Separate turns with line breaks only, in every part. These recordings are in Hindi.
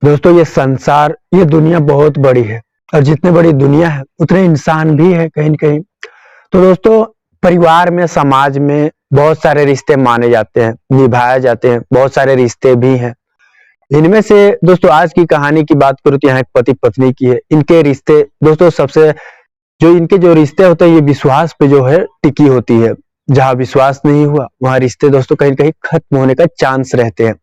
दोस्तों ये संसार, ये दुनिया बहुत बड़ी है और जितने बड़ी दुनिया है उतने इंसान भी है कहीं न कहीं। तो दोस्तों परिवार में, समाज में बहुत सारे रिश्ते माने जाते हैं, निभाए जाते हैं, बहुत सारे रिश्ते भी हैं। इनमें से दोस्तों आज की कहानी की बात करूँ तो यहाँ एक पति-पत्नी की है। इनके रिश्ते दोस्तों सबसे जो इनके जो रिश्ते होते हैं ये विश्वास पे जो है टिकी होती है। जहाँ विश्वास नहीं हुआ वहाँ रिश्ते दोस्तों कहीं न कहीं खत्म होने का चांस रहते हैं।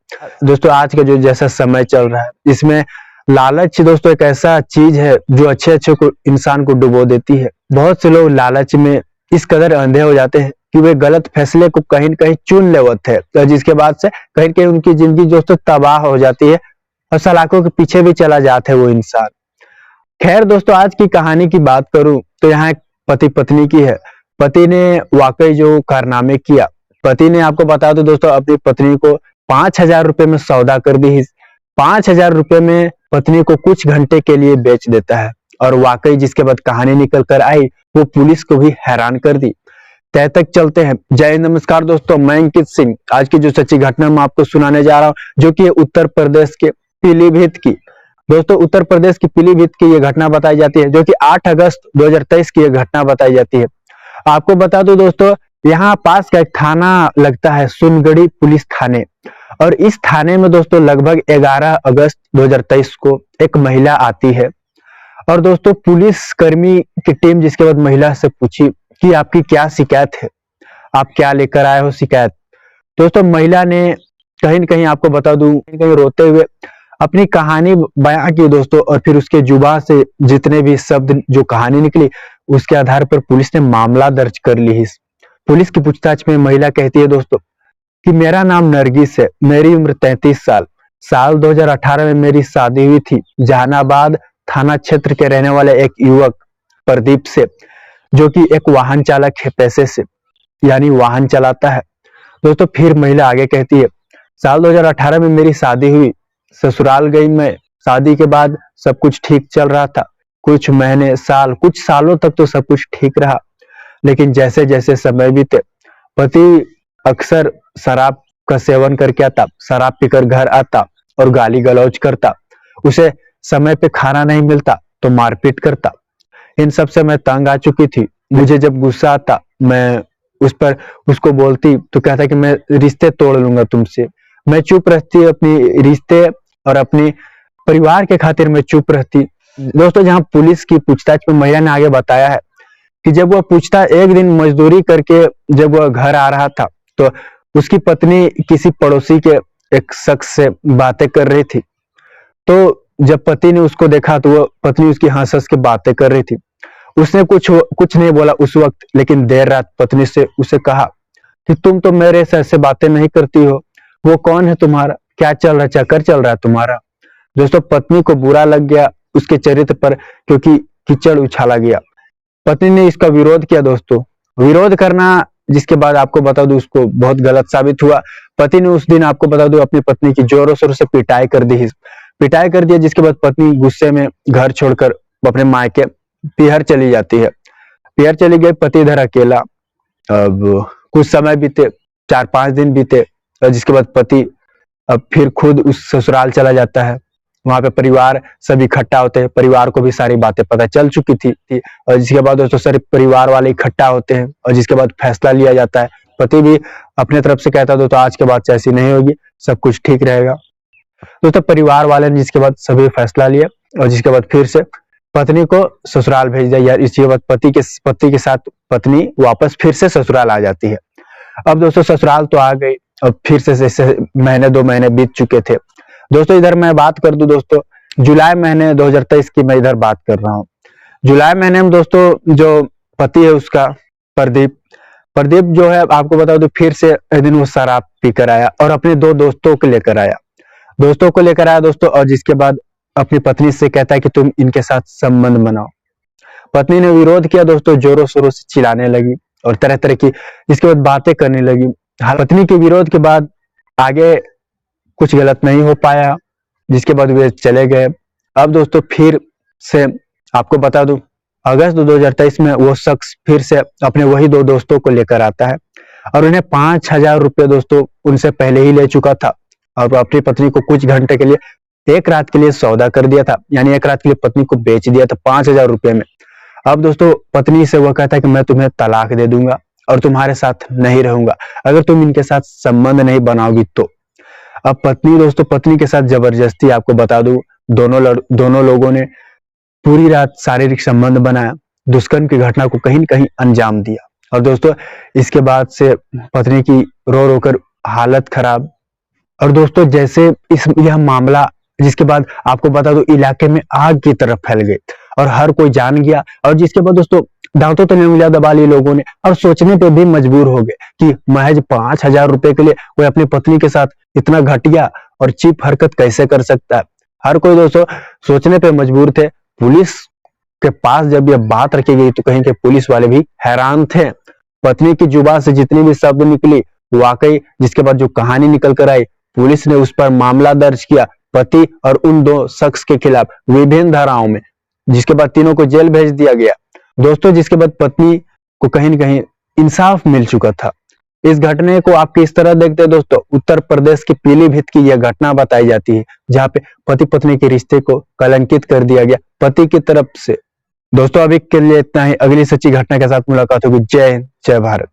दोस्तों आज का जो जैसा समय चल रहा है इसमें लालच दोस्तों एक ऐसा चीज है जो अच्छे-अच्छे को इंसान को डुबो देती है। बहुत से लोग लालच में इस कदर अंधे हो जाते हैं कि वे गलत फैसले को कहीं न कहीं चुन लेवत है। तो जिसके बाद से कहीं न कहीं उनकी ज़िंदगी दोस्तों तबाह हो जाती है और सलाखों के पीछे भी चला जाता है वो इंसान। खैर दोस्तों आज की कहानी की बात करूं तो यहाँ एक पति पत्नी की है। पति ने वाकई जो कारनामे किया, पति ने आपको बता दो दोस्तों अपनी पत्नी को 5,000 रुपए में सौदा कर दी। 5,000 रुपए में पत्नी को कुछ घंटे के लिए बेच देता है और वाकई जिसके बाद कहानी निकल कर आई वो पुलिस को भी हैरान कर दी। तय तक चलते हैं। जय हिंद, नमस्कार दोस्तों, मैं अंकित सिंह। आज की जो सच्ची घटना मैं आपको सुनाने जा रहा हूँ जो कि उत्तर प्रदेश के पीलीभीत की। दोस्तों उत्तर प्रदेश की पीलीभीत की ये घटना बताई जाती है जो कि 8 अगस्त 2023 की ये घटना बताई जाती है। आपको बता दूं दोस्तों यहाँ पास का एक थाना लगता है सुनगढ़ी पुलिस थाने और इस थाने में दोस्तों लगभग 11 अगस्त 2023 को एक महिला आती है और दोस्तों पुलिस कर्मी की टीम जिसके बाद महिला से पूछी कि आपकी क्या शिकायत है, आप क्या लेकर आए हो शिकायत। दोस्तों महिला ने कहीं न कहीं आपको बता दूं कहीं रोते हुए अपनी कहानी बयां की दोस्तों और फिर उसके जुबान से जितने भी शब्द जो कहानी निकली उसके आधार पर पुलिस ने मामला दर्ज कर ली। पुलिस की पूछताछ में महिला कहती है दोस्तों कि मेरा नाम नरगिस है, मेरी उम्र 33 साल। साल 2018 में मेरी शादी हुई थी जहानाबाद थाना क्षेत्र के रहने वाले एक युवक प्रदीप से जो कि एक वाहन चालक है पैसे से, यानी वाहन चलाता है। दोस्तों फिर महिला आगे कहती है साल 2018 में मेरी शादी हुई, ससुराल गई मैं। शादी के बाद सब कुछ ठीक चल रहा था, कुछ महीने साल कुछ सालों तक तो सब कुछ ठीक रहा, लेकिन जैसे जैसे समय बीते पति अक्सर शराब का सेवन करके आता, शराब पीकर घर आता और गाली गलौज करता। उसे समय पे खाना नहीं मिलता तो मारपीट करता। इन सब से मैं तंग आ चुकी थी। मुझे जब गुस्सा आता मैं उस पर उसको बोलती तो कहता कि मैं रिश्ते तोड़ लूंगा तुमसे। मैं चुप रहती, अपनी रिश्ते और अपनी परिवार के खातिर मैं चुप रहती। दोस्तों जहां पुलिस की पूछताछ में महिला ने आगे बताया है कि जब वह पूछता एक दिन मजदूरी करके जब वह घर आ रहा था तो उसकी पत्नी किसी पड़ोसी के एक शख्स से बातें कर रही थी। तो जब पति ने उसको देखा तो वह पत्नी उसकी हंस हंस के बातें कर रही थी। उसने कुछ नहीं बोला उस वक्त, लेकिन देर रात पत्नी से उसे कहा कि तुम तो मेरे से ऐसे बातें नहीं करती हो, वो कौन है तुम्हारा, क्या चल रहा है, चक्कर चल रहा है तुम्हारा। दोस्तों पत्नी को बुरा लग गया उसके चरित्र पर क्योंकि कीचड़ उछाला गया। पत्नी ने इसका विरोध किया दोस्तों, विरोध करना जिसके बाद आपको बता दूं उसको बहुत गलत साबित हुआ। पति ने उस दिन आपको बता दूं अपनी पत्नी की जोरों शोरों से पिटाई कर दिया जिसके बाद पत्नी गुस्से में घर छोड़कर अपने मायके पीहर चली जाती है। पीहर चली गई, पति इधर अकेला। अब कुछ समय बीते, 4-5 दिन बीते और जिसके बाद पति अब फिर खुद उस ससुराल चला जाता है। वहां पे परिवार सब इकट्ठा होते हैं, परिवार को भी सारी बातें पता चल चुकी थी और जिसके बाद दोस्तों सारे परिवार वाले इकट्ठा होते हैं और जिसके बाद फैसला लिया जाता है। पति भी अपने तरफ से कहता दोस्तों आज के बाद से ऐसी नहीं होगी, सब कुछ ठीक रहेगा। दोस्तों परिवार वाले ने जिसके बाद सभी फैसला लिया और जिसके बाद फिर से पत्नी को ससुराल भेज दिया। इसके बाद पति के साथ पत्नी वापस फिर से ससुराल आ जाती है। अब दोस्तों ससुराल तो आ गई, अब फिर से जैसे महीने 2 महीने बीत चुके थे। दोस्तों इधर मैं बात कर दूं दोस्तों जुलाई महीने 2023 की मैं इधर बात कर रहा हूँ। जुलाई महीने में दोस्तों जो पति है उसका प्रदीप जो है आपको बता दो फिर से एक दिन वो शराब पीकर आया और अपने 2 दोस्तों को लेकर आया दोस्तों और जिसके बाद अपनी पत्नी से कहता है कि तुम इनके साथ संबंध बनाओ। पत्नी ने विरोध किया दोस्तों, जोरों शोरों से चिल्लाने लगी और तरह तरह की इसके बाद बातें करने लगी। पत्नी के विरोध के बाद आगे कुछ गलत नहीं हो पाया जिसके बाद वे चले गए। अब दोस्तों फिर से आपको बता दूं अगस्त 2023 में वो शख्स फिर से अपने वही 2 दोस्तों को लेकर आता है और उन्हें 5,000 रुपए दोस्तों उनसे पहले ही ले चुका था और वो अपनी पत्नी को कुछ घंटे के लिए एक रात के लिए सौदा कर दिया था, यानी एक रात के लिए पत्नी को बेच दिया था 5,000 रुपए में। अब दोस्तों पत्नी से वह कहता है कि मैं तुम्हें तलाक दे दूंगा और तुम्हारे साथ नहीं रहूंगा अगर तुम इनके साथ संबंध नहीं बनाओगी तो। अब पत्नी दोस्तों पत्नी के साथ जबरदस्ती, आपको बता दूं, दोनों लोगों ने पूरी रात शारीरिक संबंध बनाया, दुष्कर्म की घटना को कहीं न कहीं अंजाम दिया। और दोस्तों इसके बाद से पत्नी की रो रो कर हालत खराब। और दोस्तों जैसे यह मामला, जिसके बाद आपको बता दूं इलाके में आग की तरफ फैल गई और हर कोई जान गया। और जिसके बाद दोस्तों दांतों तले उंगलियां दबा ली लोगों ने और सोचने पे भी मजबूर हो गए कि महज 5,000 रुपए के लिए कोई अपनी पत्नी के साथ इतना घटिया और चीप हरकत कैसे कर सकता है। हर कोई दोस्तों सोचने पे मजबूर थे। पुलिस के पास जब यह बात रखी गई तो कहीं के पुलिस वाले भी हैरान थे। पत्नी की जुबान से जितनी भी शब्द निकली वाकई, जिसके बाद जो कहानी निकल कर आई, पुलिस ने उस पर मामला दर्ज किया पति और उन दो शख्स के खिलाफ विभिन्न धाराओं में, जिसके बाद तीनों को जेल भेज दिया गया। दोस्तों जिसके बाद पत्नी को कहीं न कहीं इंसाफ मिल चुका था। इस घटने को आप किस तरह देखते हैं दोस्तों? उत्तर प्रदेश की पीलीभीत की यह घटना बताई जाती है जहां पे पति पत्नी के रिश्ते को कलंकित कर दिया गया पति की तरफ से। दोस्तों अभी के लिए इतना ही, अगली सच्ची घटना के साथ मुलाकात होगी। जय हिंद, जय भारत।